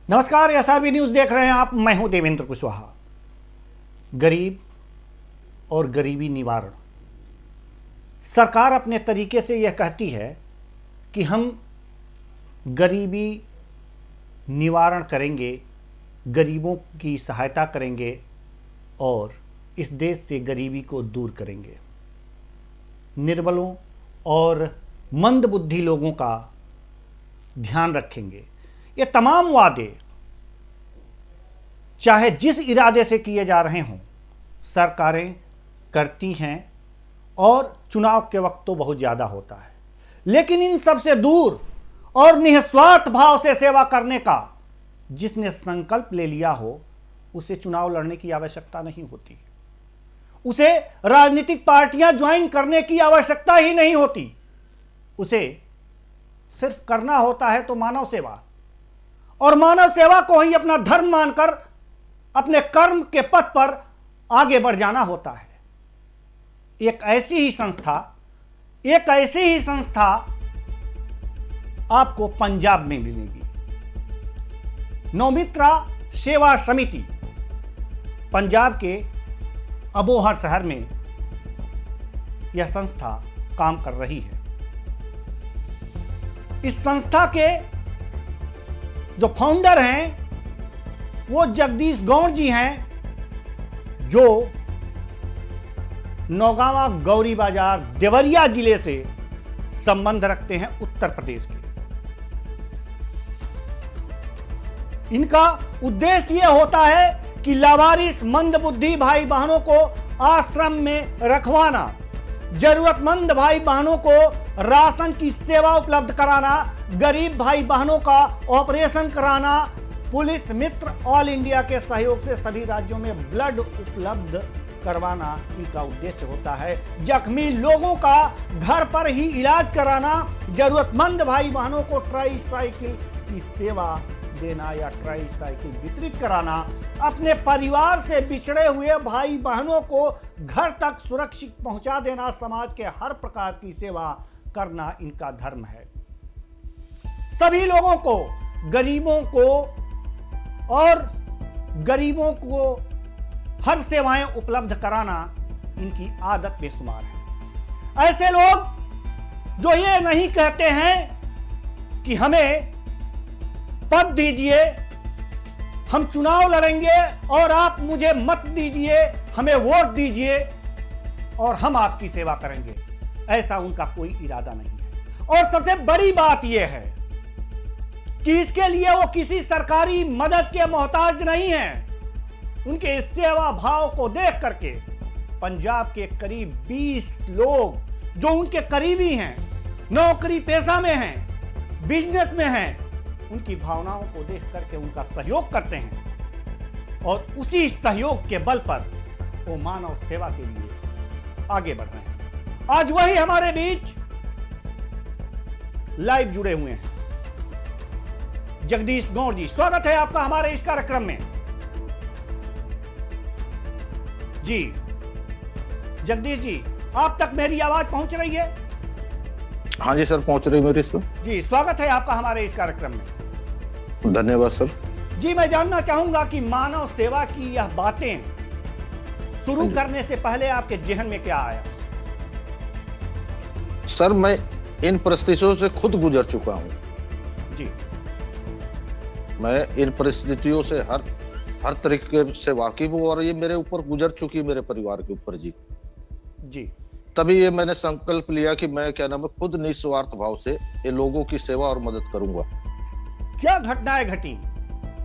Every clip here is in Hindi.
नमस्कार, एसआरबी न्यूज देख रहे हैं आप। मैं हूं देवेंद्र कुशवाहा। गरीब और गरीबी निवारण, सरकार अपने तरीके से यह कहती है कि हम गरीबी निवारण करेंगे, गरीबों की सहायता करेंगे और इस देश से गरीबी को दूर करेंगे। निर्बलों और मंदबुद्धि लोगों का ध्यान रखेंगे। ये तमाम वादे चाहे जिस इरादे से किए जा रहे हों, सरकारें करती हैं और चुनाव के वक्त तो बहुत ज़्यादा होता है, लेकिन इन सब से दूर और निस्वार्थ भाव से सेवा करने का जिसने संकल्प ले लिया हो, उसे चुनाव लड़ने की आवश्यकता नहीं होती, उसे राजनीतिक पार्टियां ज्वाइन करने की आवश्यकता ही नहीं होती। उसे सिर्फ करना होता है तो मानव सेवा, और मानव सेवा को ही अपना धर्म मानकर अपने कर्म के पथ पर आगे बढ़ जाना होता है। एक ऐसी ही संस्था आपको पंजाब में मिलेगी। नौमित्रा सेवा समिति पंजाब के अबोहर शहर में यह संस्था काम कर रही है। इस संस्था के जो फाउंडर हैं वो जगदीश गौड़ जी हैं, जो नौगांवा गौरी बाजार देवरिया जिले से संबंध रखते हैं, उत्तर प्रदेश के। इनका उद्देश्य यह होता है कि लावारिस मंदबुद्धि भाई बहनों को आश्रम में रखवाना, जरूरतमंद भाई बहनों को राशन की सेवा उपलब्ध कराना, गरीब भाई बहनों का ऑपरेशन कराना, पुलिस मित्र ऑल इंडिया के सहयोग से सभी राज्यों में ब्लड उपलब्ध करवाना इनका उद्देश्य होता है। जख्मी लोगों का घर पर ही इलाज कराना, जरूरतमंद भाई बहनों को ट्राईसाइकिल की सेवा देना या ट्राईसाइकिल वितरित कराना, अपने परिवार से बिछड़े हुए भाई बहनों को घर तक सुरक्षित पहुंचा देना, समाज के हर प्रकार की सेवा करना इनका धर्म है। सभी लोगों को, गरीबों को हर सेवाएं उपलब्ध कराना इनकी आदत में शुमार है। ऐसे लोग जो ये नहीं कहते हैं कि हमें पद दीजिए, हम चुनाव लड़ेंगे और आप मुझे मत दीजिए, हमें वोट दीजिए और हम आपकी सेवा करेंगे, ऐसा उनका कोई इरादा नहीं है। और सबसे बड़ी बात यह है कि इसके लिए वो किसी सरकारी मदद के मोहताज नहीं हैं। उनके सेवा भाव को देख करके पंजाब के करीब 20 लोग जो उनके करीबी हैं, नौकरी पेशा में हैं, बिजनेस में हैं, उनकी भावनाओं को देख करके उनका सहयोग करते हैं और उसी सहयोग के बल पर वो मानव सेवा के लिए आगे बढ़ रहे हैं। आज वही हमारे बीच लाइव जुड़े हुए हैं। जगदीश गौड़ जी, स्वागत है आपका हमारे इस कार्यक्रम में। जी जगदीश जी, आप तक मेरी आवाज पहुंच रही है? हाँ जी सर, पहुंच रही मेरी इसमें। जी, स्वागत है आपका हमारे इस कार्यक्रम में। धन्यवाद सर। जी, मैं जानना चाहूंगा कि मानव सेवा की यह बातें शुरू करने से पहले आपके जेहन में क्या आया? सर, मैं इन परिस्थितियों से खुद गुजर चुका हूं जी। मैं इन परिस्थितियों से हर तरीके से वाकिफ हूँ और ये मेरे ऊपर गुजर चुकी, मेरे परिवार के ऊपर जी। तभी ये मैंने संकल्प लिया कि मैं खुद निस्वार्थ भाव से ये लोगों की सेवा और मदद करूंगा। क्या घटनाएं घटी?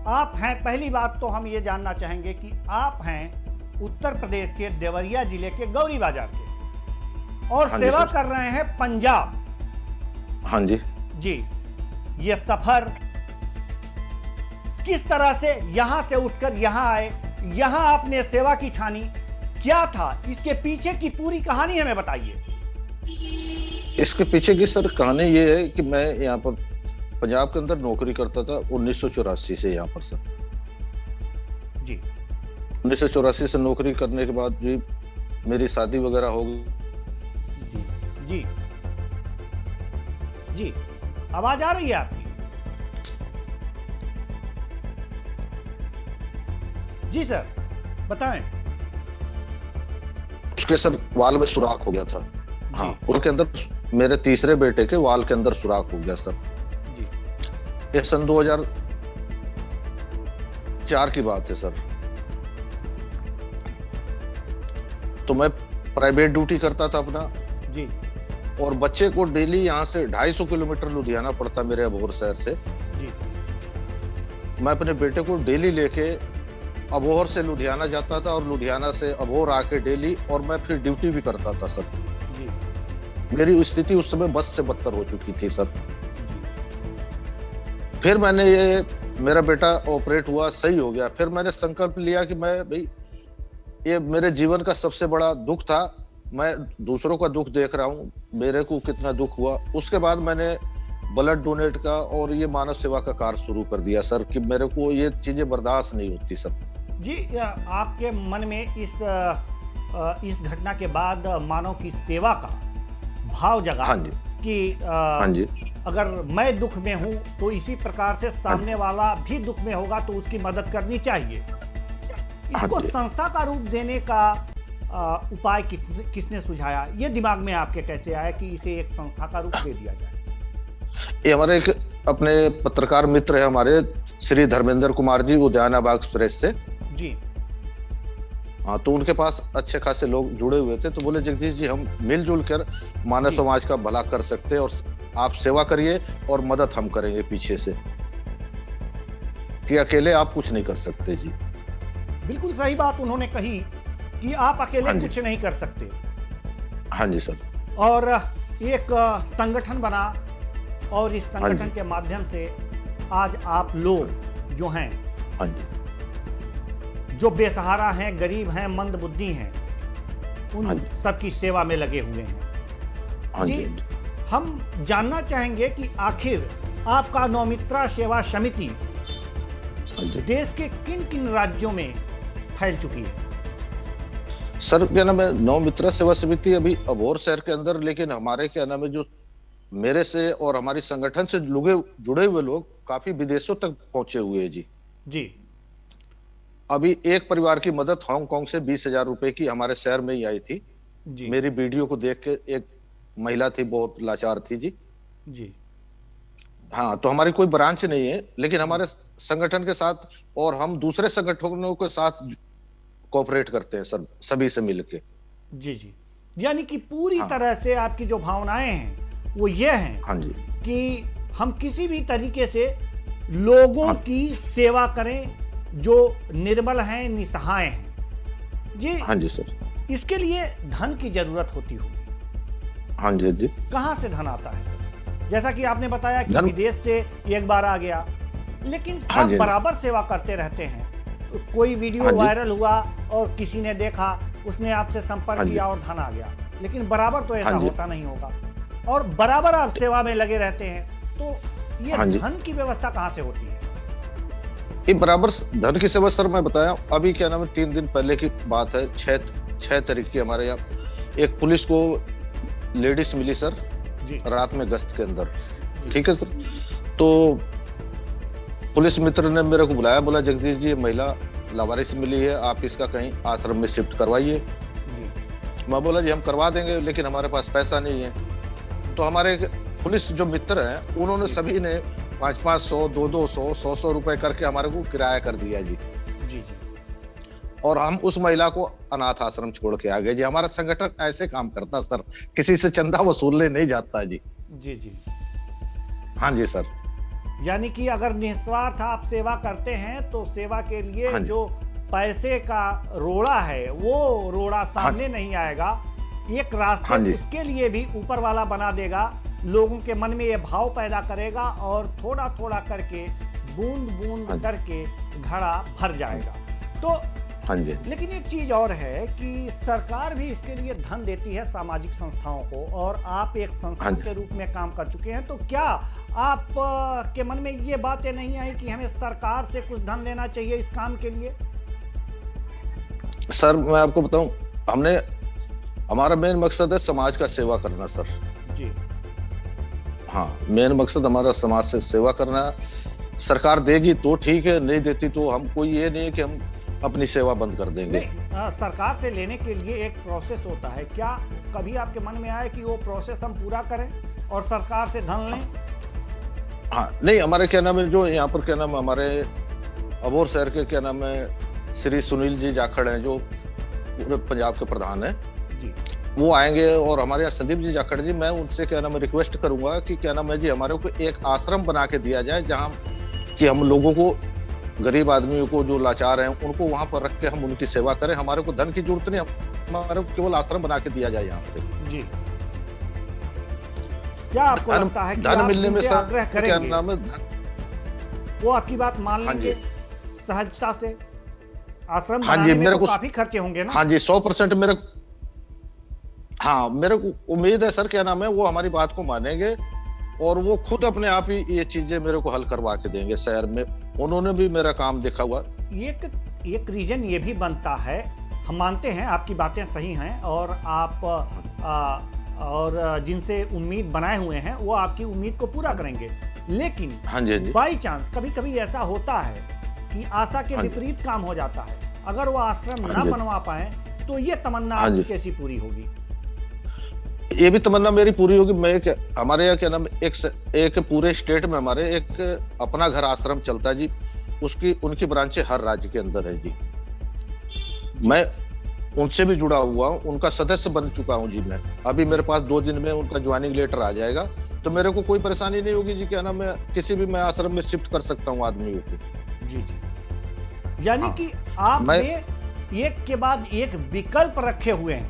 आप हैं, पहली बात तो हम ये जानना चाहेंगे कि आप हैं उत्तर प्रदेश के देवरिया जिले के गौरी बाजार के और सेवा कर रहे हैं पंजाब। हाँ जी। जी, ये सफर किस तरह से यहां से उठकर यहां आए, यहां आपने सेवा की ठानी, क्या था इसके पीछे की पूरी कहानी हमें बताइए। इसके पीछे की सर कहानी ये है कि मैं यहाँ पर पंजाब के अंदर नौकरी करता था 1984 से यहाँ पर सर। जी। 1984 से नौकरी करने के बाद जी मेरी शादी वगैरह हो गई। जी जी, आवाज आ रही है आपकी? जी सर, बताएं। उसके सर वाल में सुराख हो गया था। हाँ, उसके अंदर मेरे तीसरे बेटे के वाल के अंदर सुराख हो गया सर जी। ये सन 2004 की बात है सर। तो मैं प्राइवेट ड्यूटी करता था अपना जी, और बच्चे को डेली यहाँ से 250 किलोमीटर लुधियाना पड़ता मेरे अबोहर शहर से जी। मैं अपने बेटे को डेली लेके अबोहर से लुधियाना जाता था और लुधियाना से अबोहर आके डेली, और मैं फिर ड्यूटी भी करता था सर जी। मेरी स्थिति उस समय बस से बदतर हो चुकी थी सर। फिर मैंने ये, मेरा बेटा ऑपरेट हुआ, सही हो गया, फिर मैंने संकल्प लिया कि मैं भाई, ये मेरे जीवन का सबसे बड़ा दुख था, मैं दूसरों का दुख देख रहा हूँ, मेरे को कितना दुख हुआ। उसके बाद मैंने ब्लड डोनेट का और ये मानव सेवा का कार्य शुरू कर दिया सर, कि मेरे को ये चीजें बर्दाश्त नहीं होती सर जी। आपके मन में इस घटना के बाद मानव की सेवा का भाव जगा। हाँ जी। कि हाँ जी। अगर मैं दुख में हूं तो इसी प्रकार से सामने वाला भी दुख में होगा तो उसकी मदद करनी चाहिए। इसको संस्था का रूप देने का उपाय किसने सुझाया? ये दिमाग में आपके कैसे आया कि इसे एक संस्था का रूप दे दिया जाए? ये हमारे एक अपने पत्रकार मित्र है हमारे, श्री धर्मेंद्र कुमार जी, उद्यानाबाग एक्सप्रेस से जी। हाँ, तो उनके पास अच्छे खासे लोग जुड़े हुए थे, तो बोले जगदीश जी हम मिलजुल कर मानव समाज का भला कर सकते हैं और आप सेवा करिए और मदद हम करेंगे पीछे से, कि अकेले आप कुछ नहीं कर सकते जी। बिल्कुल सही बात उन्होंने कही कि आप अकेले कुछ नहीं कर सकते। हाँ जी सर। और एक संगठन बना और इस संगठन के माध्यम से आज आप लोग जो हैं, हाँ जी, जो बेसहारा हैं, गरीब हैं, मंदबुद्धि हैं, उन सबकी सेवा में लगे हुए हैं। जी, हम जानना चाहेंगे कि आखिर आपका नौमित्रा सेवा समिति देश के किन किन राज्यों में फैल चुकी है? सर क्या नाम है, नौमित्रा सेवा समिति अभी अबोहर शहर के अंदर, लेकिन हमारे क्या नाम है, जो मेरे से और हमारी संगठन से जुड़े हुए लोग काफी विदेशों तक पहुंचे हुए हैं जी। जी। अभी एक परिवार की मदद हांगकांग से 20,000 रुपए की हमारे शहर में ही आई थी जी। मेरी वीडियो को देख के एक महिला थी, बहुत लाचार थी जी। जी। हाँ, तो हमारी कोई ब्रांच नहीं है, लेकिन हमारे संगठन के साथ और हम दूसरे संगठनों के साथ कोऑपरेट करते हैं सर, सभी से मिलके। जी जी। यानी कि पूरी तरह से आपकी जो भावनाएं हैं वो ये हैं, हाँ जी, कि हम किसी भी तरीके से लोगों की सेवा करें जो निर्बल हैं, निसहाय हैं। जी। हाँ जी सर। इसके लिए धन की जरूरत होती होगी। हाँ जी जी। कहाँ से धन आता है सर? जैसा कि आपने बताया कि विदेश से एक बार आ गया, लेकिन आप बराबर सेवा करते रहते हैं। तो कोई वीडियो वायरल हुआ और किसी ने देखा, उसने आपसे संपर्क किया और धन आ गया, लेकिन बराबर तो ऐसा होता नहीं होगा। और बराबर आप सेवा में लगे रहते हैं, तो ये धन की व्यवस्था कहाँ से होती है? ये बराबर धन की सेवा सर मैं बताया, अभी क्या नाम है, 3 दिन पहले की बात है, 6 तारीख की हमारे यहाँ एक पुलिस को लेडीज मिली सर जी। रात में गश्त के अंदर, ठीक है सर। तो पुलिस मित्र ने मेरे को बुलाया, बोला जगदीश जी ये महिला लावारिस मिली है, आप इसका कहीं आश्रम में शिफ्ट करवाइए। मैं बोला जी हम करवा देंगे, लेकिन हमारे पास पैसा नहीं है। तो हमारे पुलिस जो मित्र हैं उन्होंने सभी ने 500, 200, 100 रुपए करके हमारे को किराया कर दिया जी। जी जी। और हम उस महिला को अनाथ आश्रम छोड़ के आ गए जी। हमारा संगठन ऐसे काम करता सर, किसी से चंदा वसूलने नहीं जाता जी। जी जी। हाँ जी सर। यानी कि अगर निस्वार्थ आप सेवा करते हैं तो सेवा के लिए जो पैसे का रोड़ा है वो रोड़ा सामने नहीं आएगा, एक रास्ता उसके लिए भी ऊपर वाला बना देगा, लोगों के मन में ये भाव पैदा करेगा और थोड़ा थोड़ा करके, बूंद बूंद करके घड़ा भर जाएगा। तो लेकिन एक चीज और है कि सरकार भी इसके लिए धन देती है सामाजिक संस्थाओं को, और आप एक संस्था के रूप में काम कर चुके हैं, तो क्या आप के मन में ये बातें नहीं आई कि हमें सरकार से कुछ धन लेना चाहिए इस काम के लिए? सर मैं आपको बताऊं, हमारा मेन मकसद है समाज का सेवा करना सर जी। हाँ, मेन मकसद हमारा समाज से सेवा करना। सरकार देगी तो ठीक है, नहीं देती तो हम कोई ये नहीं है कि हम अपनी सेवा बंद कर देंगे। सरकार से लेने के लिए एक प्रोसेस होता है, क्या कभी आपके मन में आया कि वो प्रोसेस हम पूरा करें और सरकार से धन लें? हाँ, नहीं, हमारे क्या नाम है, जो यहाँ पर क्या नाम, हमारे अबोहर शहर के क्या नाम है श्री सुनील जी जाखड़ हैं, जो पूरे पंजाब के प्रधान हैं जी, वो आएंगे। और हमारे यहाँ संदीप जी जाखड़ जी, मैं उनसे क्या नाम है रिक्वेस्ट करूंगा कि क्या नाम है जी, हमारे को एक आश्रम बना के दिया जाए, जहाँ कि हम लोगों को, गरीब आदमियों को जो लाचार हैं, उनको वहां पर रख के हम उनकी सेवा करें। हमारे को धन की जरूरत नहीं, हमारे को केवल आश्रम बना के दिया जाए यहाँ पे जी। क्या आपको लगता है कि धन मिलने में आग्रह क्या करेंगे नाम है, वो आपकी बात मान हाँ लेंगे सहजता से? आश्रम हाँ जी, बनाने में मेरे तो को काफी खर्चे होंगे ना? हाँ जी, 100% मेरे को उम्मीद है सर, क्या नाम है, वो हमारी बात को मानेंगे और वो खुद अपने आप ही ये चीजें मेरे को हल करवा के देंगे शहर में। उन्होंने भी मेरा काम देखा हुआ। एक रीजन ये भी बनता है, हम मानते हैं आपकी बातें सही हैं और आप और जिनसे उम्मीद बनाए हुए हैं वो आपकी उम्मीद को पूरा करेंगे, लेकिन हाँ जी, बाई चांस कभी कभी ऐसा होता है कि आशा के विपरीत काम हो जाता है। अगर वो आश्रम ना बनवा पाए तो ये तमन्ना आपकी कैसी पूरी होगी? ये भी तमन्ना मेरी पूरी होगी। मैं हमारे यहाँ क्या नाम, एक पूरे स्टेट में हमारे एक अपना घर आश्रम चलता है जी, उनकी ब्रांचें हर राज्य के अंदर है जी। मैं उनसे भी जुड़ा हुआ हूँ, उनका सदस्य बन चुका हूँ जी। मैं अभी मेरे पास 2 दिन में उनका ज्वाइनिंग लेटर आ जाएगा, तो मेरे को कोई परेशानी नहीं होगी जी। क्या नाम, मैं किसी भी मैं आश्रम में शिफ्ट कर सकता हूँ आदमियों को जी जी। यानी कि आपने एक के बाद एक विकल्प रखे हुए हैं।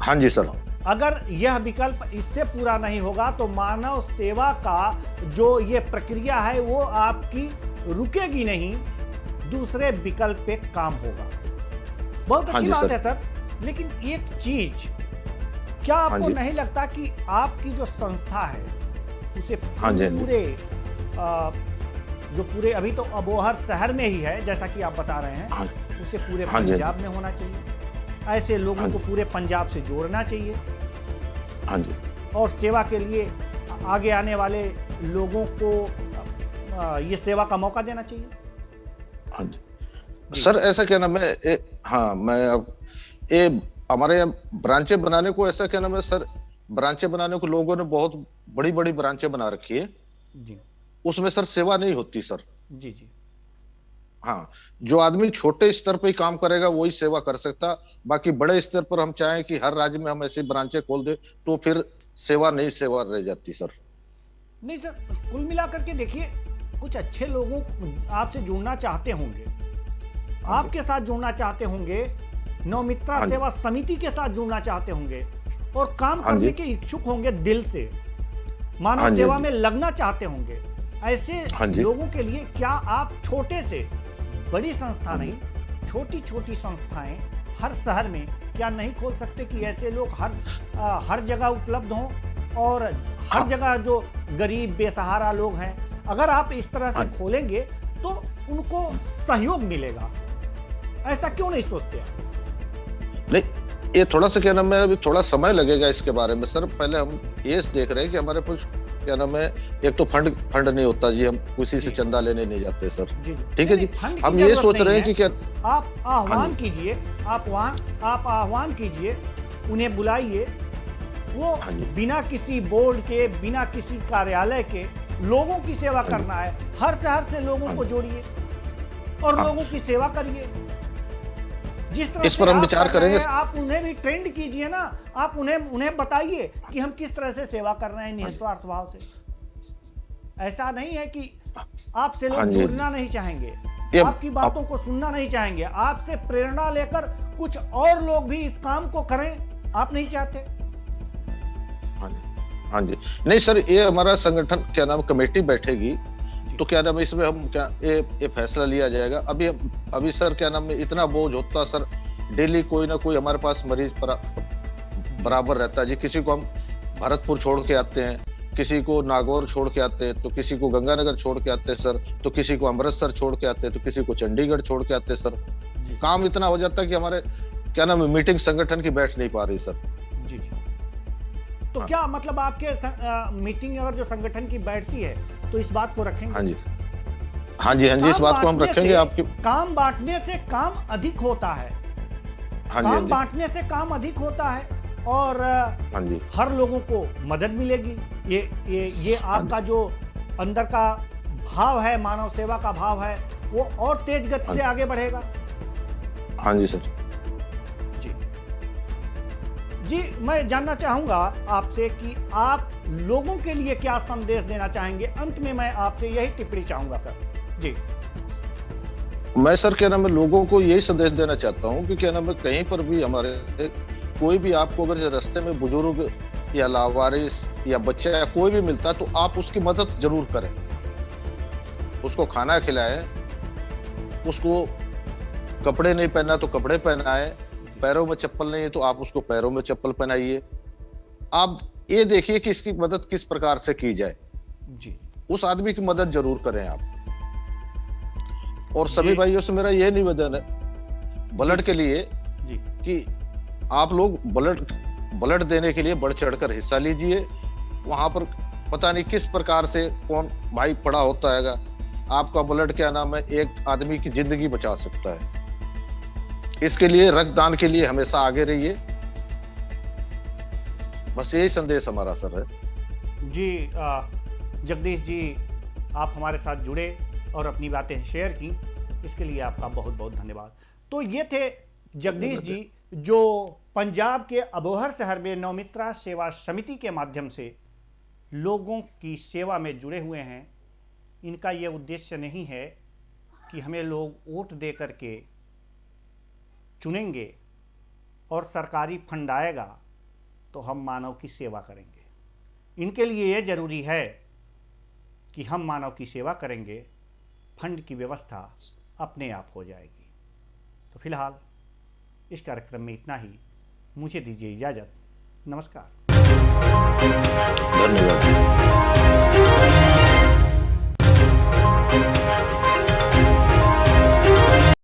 हाँ जी सर। अगर यह विकल्प इससे पूरा नहीं होगा तो मानव सेवा का जो ये प्रक्रिया है वो आपकी रुकेगी नहीं, दूसरे विकल्प पे काम होगा। बहुत अच्छी बात है सर, लेकिन एक चीज, क्या आपको नहीं लगता कि आपकी जो संस्था है उसे पूरे अभी तो अबोहर शहर में ही है जैसा कि आप बता रहे हैं, उसे पूरे पंजाब में होना चाहिए? ऐसे लोगों को पूरे पंजाब से जोड़ना चाहिए। हाँ जी। और सेवा के लिए आगे आने वाले लोगों को ये सेवा का मौका देना चाहिए। हाँ जी सर, ऐसा क्या नाम है, हाँ, मैं अब हमारे यहाँ ब्रांचें बनाने को, ऐसा क्या नाम है सर, ब्रांचें बनाने को लोगों ने बहुत बड़ी बड़ी ब्रांचें बना रखी है जी, उसमें सर सेवा नहीं होती सर। जी जी। हाँ, जो आदमी छोटे स्तर पे ही काम करेगा वही सेवा कर सकता। बाकी बड़े स्तर पर हम चाहें कि हर राज्य में हम ऐसी ब्रांचें खोल दे तो फिर सेवा नहीं सेवा रह जाती सर। नहीं सर, कुल मिलाकर के देखिए, कुछ अच्छे लोगों आपसे जुड़ना चाहते होंगे, आपके साथ जुड़ना चाहते होंगे, नवमित्रा सेवा समिति के साथ जुड़ना चाहते होंगे और काम करने के इच्छुक होंगे, दिल से मानव सेवा में लगना चाहते होंगे। ऐसे लोगों के लिए क्या आप छोटे से, बड़ी संस्था नहीं, छोटी छोटी संस्थाएं हर शहर में क्या नहीं खोल सकते कि ऐसे लोग हर जगह उपलब्ध हों और हर जगह जो गरीब बेसहारा लोग हैं, अगर आप इस तरह से खोलेंगे तो उनको सहयोग मिलेगा। ऐसा क्यों नहीं सोचते आप? नहीं, ये थोड़ा सा क्या नाम है, अभी थोड़ा समय लगेगा इसके बारे में सर। पहले हम ये देख रहे हैं कि हमारे पास क्या नाम है, एक तो फंड नहीं होता जी, हम किसी से चंदा लेने नहीं जाते सर। ठीक है जी, हम ये सोच रहे हैं कि क्या आप आह्वान कीजिए, आप आह्वान कीजिए, उन्हें बुलाइए, वो बिना किसी बोर्ड के, बिना किसी कार्यालय के लोगों की सेवा करना है। हर शहर से लोगों को जोड़िए और लोगों की सेवा करिए। जिस तरह इस पर हम विचार करेंगे। आप उन्हें भी ट्रेंड कीजिए ना, आप उन्हें बताइए कि हम किस तरह से सेवा कर रहे हैं निस्वार्थ भाव से। ऐसा नहीं है कि आपसे लोग जुड़ना नहीं चाहेंगे, आपकी बातों को सुनना नहीं चाहेंगे, आपसे प्रेरणा लेकर कुछ और लोग भी इस काम को करें, आप नहीं चाहते? हाँ जी, नहीं सर, ये हमारा संगठन क्या नाम कमेटी बैठेगी तो क्या नाम, इसमें हम क्या ये फैसला लिया जाएगा। अभी सर क्या नाम, इतना बोझ होता सर, डेली कोई ना कोई हमारे पास मरीज बराबर रहता है जी। किसी को हम भरतपुर छोड़ के आते हैं, किसी को नागौर छोड़ के आते हैं, तो किसी को गंगानगर छोड़ के आते हैं सर, तो किसी को अमृतसर छोड़ के आते हैं, तो किसी को चंडीगढ़ छोड़ के आते हैं सर। काम इतना हो जाता है कि हमारे क्या नाम मीटिंग संगठन की बैठ नहीं पा रही सर। जी जी। तो क्या मतलब आपके मीटिंग अगर जो संगठन की बैठती है तो इस बात को रखेंगे? हाँ जी, हाँ जी, हाँ जी, इस बात को हम रखेंगे आपकी। काम बांटने से काम अधिक होता है। हाँ जी, काम बांटने से काम अधिक होता है और हाँ जी, हर लोगों को मदद मिलेगी। ये आपका जो अंदर का भाव है, मानव सेवा का भाव है, वो और तेज गति से आगे बढ़ेगा। हाँ जी सर जी जी, मैं जानना चाहूंगा आपसे कि आप लोगों के लिए क्या संदेश देना चाहेंगे। अंत में मैं आपसे यही टिप्पणी चाहूंगा सर। जी, मैं सर क्या नाम है लोगों को यही संदेश देना चाहता हूँ कि क्या नाम है कहीं पर भी हमारे कोई भी आपको अगर रास्ते में बुजुर्ग या लावारिस या बच्चा या कोई भी मिलता है तो आप उसकी मदद जरूर करें। उसको खाना खिलाएं, उसको कपड़े नहीं पहना तो कपड़े पहनाएं, पैरों में चप्पल नहीं है तो आप उसको पैरों में चप्पल पहनाइए। आप ये देखिए कि इसकी मदद किस प्रकार से की जाए। जी, उस आदमी की मदद जरूर करें आप। और सभी भाइयों से मेरा यह निवेदन है ब्लड के लिए जी कि आप लोग ब्लड देने के लिए बढ़ चढ़कर हिस्सा लीजिए। वहां पर पता नहीं किस प्रकार से कौन भाई पड़ा होता है, आपका ब्लड क्या नाम है एक आदमी की जिंदगी बचा सकता है। इसके लिए रक्तदान के लिए हमेशा आगे रहिए। बस यही संदेश हमारा सर है। जी, जगदीश जी, आप हमारे साथ जुड़े और अपनी बातें शेयर की, इसके लिए आपका बहुत बहुत धन्यवाद। तो ये थे जगदीश जी जो पंजाब के अबोहर शहर में नौमित्रा सेवा समिति के माध्यम से लोगों की सेवा में जुड़े हुए हैं। इनका ये उद्देश्य नहीं है कि हमें लोग वोट दे करके चुनेंगे और सरकारी फंड आएगा तो हम मानव की सेवा करेंगे। इनके लिए ये जरूरी है कि हम मानव की सेवा करेंगे, फंड की व्यवस्था अपने आप हो जाएगी। तो फिलहाल इस कार्यक्रम में इतना ही। मुझे दीजिए इजाज़त। नमस्कार। धन्यवाद।